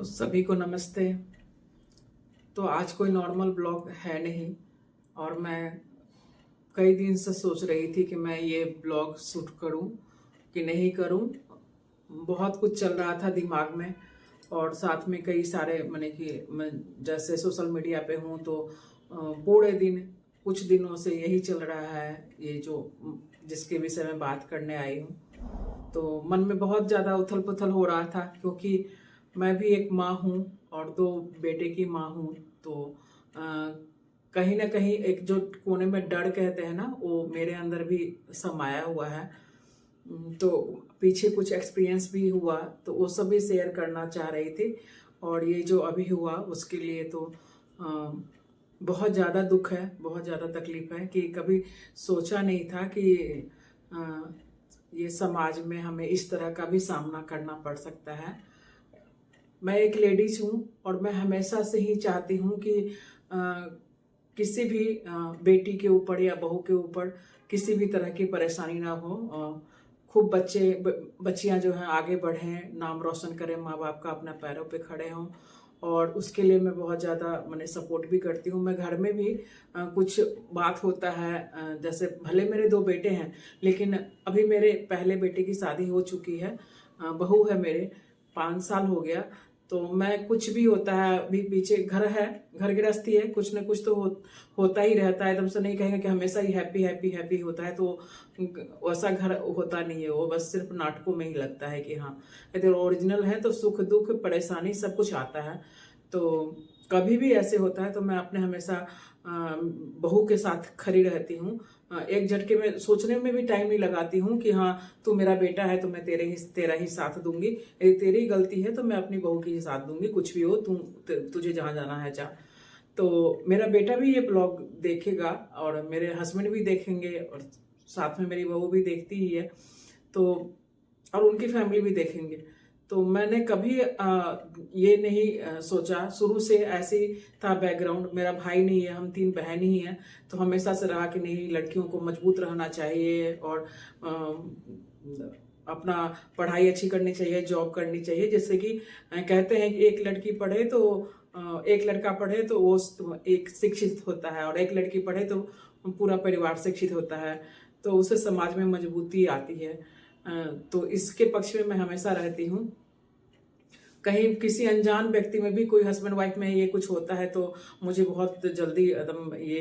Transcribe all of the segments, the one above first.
तो सभी को नमस्ते। तो आज कोई नॉर्मल ब्लॉग है नहीं और मैं कई दिन से सोच रही थी कि मैं ये ब्लॉग शूट करूं कि नहीं करूं। बहुत कुछ चल रहा था दिमाग में और साथ में कई सारे मैंने कि मैं जैसे सोशल मीडिया पे हूं तो पूरे दिन कुछ दिनों से यही चल रहा है, ये जो जिसके विषय में बात करने आई हूं। तो मन में बहुत ज़्यादा उथल पुथल हो रहा था क्योंकि मैं भी एक माँ हूँ और दो बेटे की माँ हूँ। तो कहीं ना कहीं एक जो कोने में डर कहते हैं ना, वो मेरे अंदर भी समाया हुआ है। तो पीछे कुछ एक्सपीरियंस भी हुआ तो वो सब भी शेयर करना चाह रही थी। और ये जो अभी हुआ उसके लिए तो बहुत ज़्यादा दुख है, बहुत ज़्यादा तकलीफ है कि कभी सोचा नहीं था कि ये समाज में हमें इस तरह का भी सामना करना पड़ सकता है। मैं एक लेडीज हूँ और मैं हमेशा से ही चाहती हूँ कि किसी भी बेटी के ऊपर या बहू के ऊपर किसी भी तरह की परेशानी ना हो। खूब बच्चियाँ जो हैं आगे बढ़ें, नाम रोशन करें, माँ बाप का अपने पैरों पे खड़े हों। और उसके लिए मैं बहुत ज़्यादा मैंने सपोर्ट भी करती हूँ। मैं घर में भी कुछ बात होता है, जैसे भले मेरे दो बेटे हैं लेकिन अभी मेरे पहले बेटे की शादी हो चुकी है, बहू है मेरे, 5 साल हो गया। तो मैं कुछ भी होता है, अभी पीछे घर है, घर गृहस्थी है, कुछ ना कुछ तो होता ही रहता है। एकदम से नहीं कहेंगे कि हमेशा ही हैप्पी हैप्पी हैप्पी होता है, तो वैसा घर होता नहीं है। वो बस सिर्फ नाटकों में ही लगता है कि हाँ यदि ओरिजिनल है तो सुख दुख परेशानी सब कुछ आता है। तो कभी भी ऐसे होता है तो मैं अपने हमेशा बहू के साथ खड़ी रहती हूँ। एक झटके में सोचने में भी टाइम नहीं लगाती हूँ कि हाँ तू मेरा बेटा है तो मैं तेरा ही साथ दूंगी, यदि तेरी गलती है तो मैं अपनी बहू की ही साथ दूंगी, कुछ भी हो तुझे जहाँ जाना है जा। तो मेरा बेटा भी ये ब्लॉग देखेगा और मेरे हस्बैंड भी देखेंगे और साथ में मेरी बहू भी देखती ही है, तो और उनकी फैमिली भी देखेंगे। तो मैंने कभी ये नहीं सोचा, शुरू से ऐसे ही था बैकग्राउंड। मेरा भाई नहीं है, हम 3 बहन ही हैं, तो हमेशा से रहा कि नहीं लड़कियों को मजबूत रहना चाहिए और अपना पढ़ाई अच्छी करनी चाहिए, जॉब करनी चाहिए। जैसे कि कहते हैं कि एक लड़की पढ़े तो एक लड़का पढ़े तो वो एक शिक्षित होता है और एक लड़की पढ़े तो पूरा परिवार शिक्षित होता है, तो उससे समाज में मजबूती आती है। तो इसके पक्ष में मैं हमेशा रहती हूँ। कहीं किसी अनजान व्यक्ति में भी कोई हस्बैंड वाइफ में ये कुछ होता है तो मुझे बहुत जल्दी एकदम ये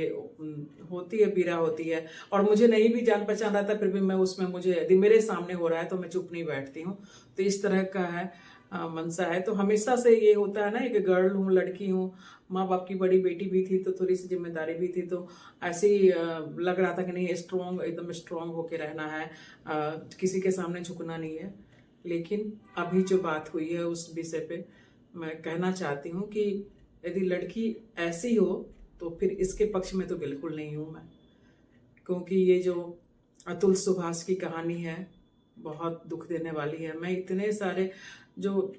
होती है, पीड़ा होती है। और मुझे नहीं भी जान पहचान रहता फिर भी मैं उसमें, मुझे यदि मेरे सामने हो रहा है तो मैं चुप नहीं बैठती हूँ। तो इस तरह का है मनसा है। तो हमेशा से ये होता है ना, एक गर्ल हूँ, लड़की हूँ, माँ बाप की बड़ी बेटी भी थी तो थोड़ी सी जिम्मेदारी भी थी, तो ऐसे ही लग रहा था कि नहीं स्ट्रॉन्ग, एकदम स्ट्रॉन्ग होके रहना है, किसी के सामने झुकना नहीं है। लेकिन अभी जो बात हुई है उस विषय पे मैं कहना चाहती हूँ कि यदि लड़की ऐसी हो तो फिर इसके पक्ष में तो बिल्कुल नहीं हूँ मैं, क्योंकि ये जो अतुल सुभाष की कहानी है बहुत दुख देने वाली है। मैं इतने सारे, जो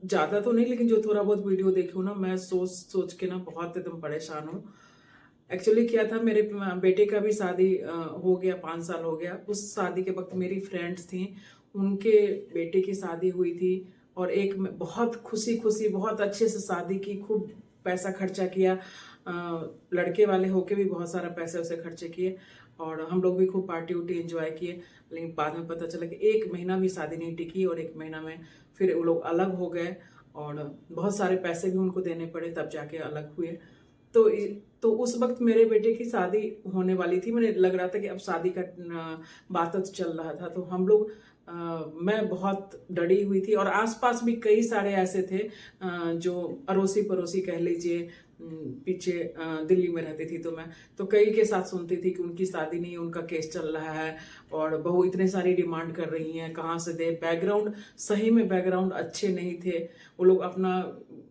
ज़्यादा तो नहीं लेकिन जो थोड़ा बहुत वीडियो देखी हूँ ना, मैं सोच सोच के ना बहुत एकदम परेशान हूँ। एक्चुअली क्या था, मेरे बेटे का भी शादी हो गया, 5 साल हो गया। उस शादी के वक्त मेरी फ्रेंड्स थी, उनके बेटे की शादी हुई थी और एक में बहुत खुशी खुशी बहुत अच्छे से शादी की, खूब पैसा खर्चा किया, लड़के वाले होके भी बहुत सारा पैसे उसे खर्चे किए और हम लोग भी खूब पार्टी उटी एंजॉय किए। लेकिन बाद में पता चला कि 1 महीना भी शादी नहीं टिकी और 1 महीना में फिर वो लोग अलग हो गए और बहुत सारे पैसे भी उनको देने पड़े, तब जाके अलग हुए। तो उस वक्त मेरे बेटे की शादी होने वाली थी, मुझे लग रहा था कि अब शादी का बात चल रहा था। तो हम लोग मैं बहुत डरी हुई थी और आसपास भी कई सारे ऐसे थे जो अड़ोसी पड़ोसी कह लीजिए, पीछे दिल्ली में रहती थी तो मैं तो कई के साथ सुनती थी कि उनकी शादी नहीं, उनका केस चल रहा है और बहू इतने सारी डिमांड कर रही हैं, कहाँ से दे। बैकग्राउंड सही में बैकग्राउंड अच्छे नहीं थे, वो लोग अपना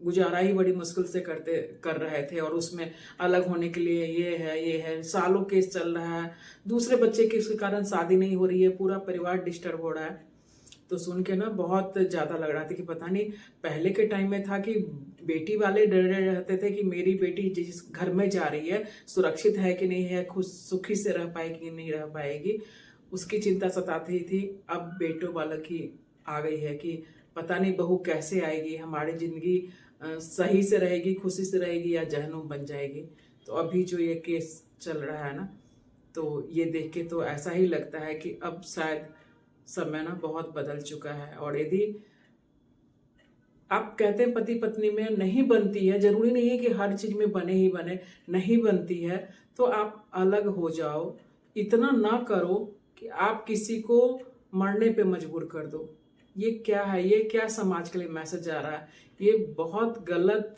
गुजारा ही बड़ी मुश्किल से कर रहे थे और उसमें अलग होने के लिए ये है, सालों केस चल रहा है, दूसरे बच्चे के कारण शादी नहीं हो रही है, पूरा परिवार डिस्टर्ब हो रहा है। तो सुन के ना बहुत ज़्यादा लग रहा था कि पता नहीं, पहले के टाइम में था कि बेटी वाले डरे रहते थे कि मेरी बेटी जिस घर में जा रही है सुरक्षित है कि नहीं है, खुश सुखी से रह पाएगी कि नहीं रह पाएगी, उसकी चिंता सताती थी। अब बेटों वालों की आ गई है कि पता नहीं बहू कैसे आएगी, हमारी ज़िंदगी सही से रहेगी, खुशी से रहेगी या जहन्नुम बन जाएगी। तो अभी जो ये केस चल रहा है ना, तो ये देख के तो ऐसा ही लगता है कि अब शायद समय ना बहुत बदल चुका है। और यदि आप कहते हैं पति पत्नी में नहीं बनती है, जरूरी नहीं है कि हर चीज में बने ही बने, नहीं बनती है तो आप अलग हो जाओ। इतना ना करो कि आप किसी को मरने पे मजबूर कर दो। ये क्या है, ये क्या समाज के लिए मैसेज आ रहा है, ये बहुत गलत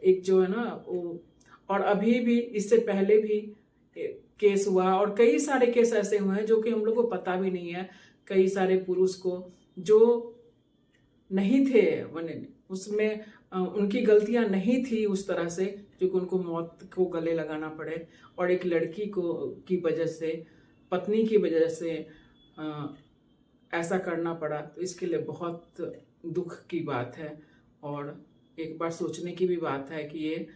एक जो है ना वो। और अभी भी इससे पहले भी केस हुआ और कई सारे केस ऐसे हुए हैं जो कि हम लोग को पता भी नहीं है। कई सारे पुरुष को जो नहीं थे उसमें उनकी गलतियां नहीं थी उस तरह से जो कि उनको मौत को गले लगाना पड़े, और एक लड़की को की वजह से, पत्नी की वजह से ऐसा करना पड़ा। तो इसके लिए बहुत दुख की बात है और एक बार सोचने की भी बात है कि ये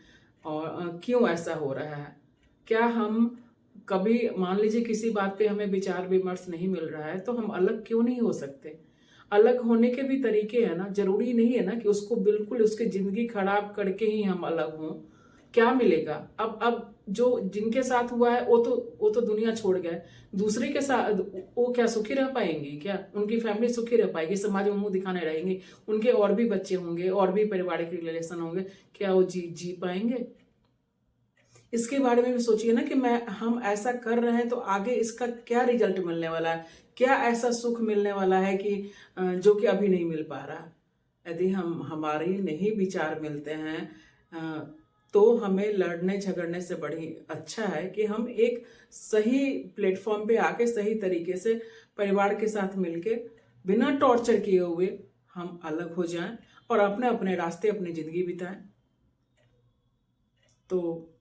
और क्यों ऐसा हो रहा है। क्या हम कभी मान लीजिए किसी बात पे हमें विचार विमर्श नहीं मिल रहा है तो हम अलग क्यों नहीं हो सकते। अलग होने के भी तरीके हैं ना, जरूरी नहीं है ना कि उसको बिल्कुल उसकी जिंदगी खराब करके ही हम अलग हों। क्या मिलेगा। अब जो जिनके साथ हुआ है वो तो दुनिया छोड़ गए, दूसरे के साथ वो क्या सुखी रह पाएंगी, क्या उनकी फैमिली सुखी रह पाएगी, समाज में मुंह दिखाने रहेंगे, उनके और भी बच्चे होंगे और भी पारिवारिक रिलेशन होंगे, क्या वो जी पाएंगे। इसके बारे में भी सोचिए ना कि हम ऐसा कर रहे हैं तो आगे इसका क्या रिजल्ट मिलने वाला है, क्या ऐसा सुख मिलने वाला है कि जो कि अभी नहीं मिल पा रहा। यदि हमारी नहीं विचार मिलते हैं तो हमें लड़ने झगड़ने से बड़ी अच्छा है कि हम एक सही प्लेटफॉर्म पे आके सही तरीके से परिवार के साथ मिलके बिना टॉर्चर किए हुए हम अलग हो जाएं और अपने अपने रास्ते अपनी जिंदगी बिताएं। तो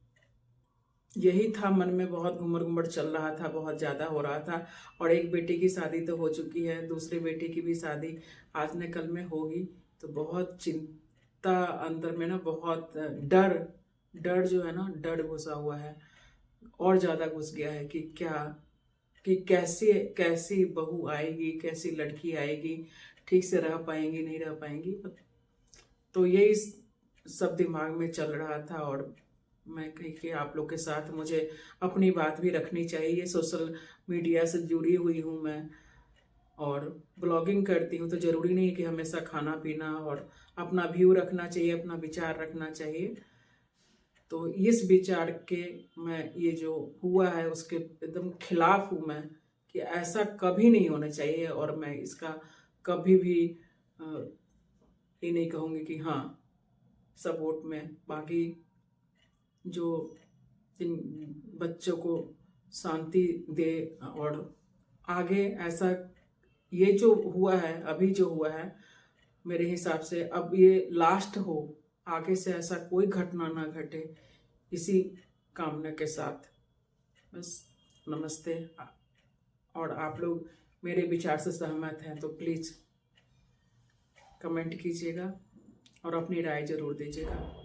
यही था, मन में बहुत घुमड़ घुमड़ चल रहा था, बहुत ज़्यादा हो रहा था। और एक बेटी की शादी तो हो चुकी है, दूसरी बेटी की भी शादी आज न कल में होगी। तो बहुत चिंता अंदर में ना, बहुत डर जो है ना, डर घुसा हुआ है और ज़्यादा घुस गया है कि कैसी बहू आएगी, कैसी लड़की आएगी, ठीक से रह पाएंगी नहीं रह पाएंगी। तो यही सब दिमाग में चल रहा था और मैं कही कि आप लोग के साथ मुझे अपनी बात भी रखनी चाहिए। सोशल मीडिया से जुड़ी हुई हूँ मैं और ब्लॉगिंग करती हूँ, तो ज़रूरी नहीं है कि हमेशा खाना पीना और अपना व्यू रखना चाहिए, अपना विचार रखना चाहिए। तो इस विचार के मैं ये जो हुआ है उसके एकदम खिलाफ हूँ मैं, कि ऐसा कभी नहीं होना चाहिए। और मैं इसका कभी भी ये नहीं कहूँगी कि हाँ सपोर्ट में। बाकी जो इन बच्चों को शांति दे और आगे ऐसा ये जो हुआ है, अभी जो हुआ है, मेरे हिसाब से अब ये लास्ट हो, आगे से ऐसा कोई घटना ना घटे, इसी कामना के साथ बस नमस्ते। और आप लोग मेरे विचार से सहमत हैं तो प्लीज़ कमेंट कीजिएगा और अपनी राय ज़रूर दीजिएगा।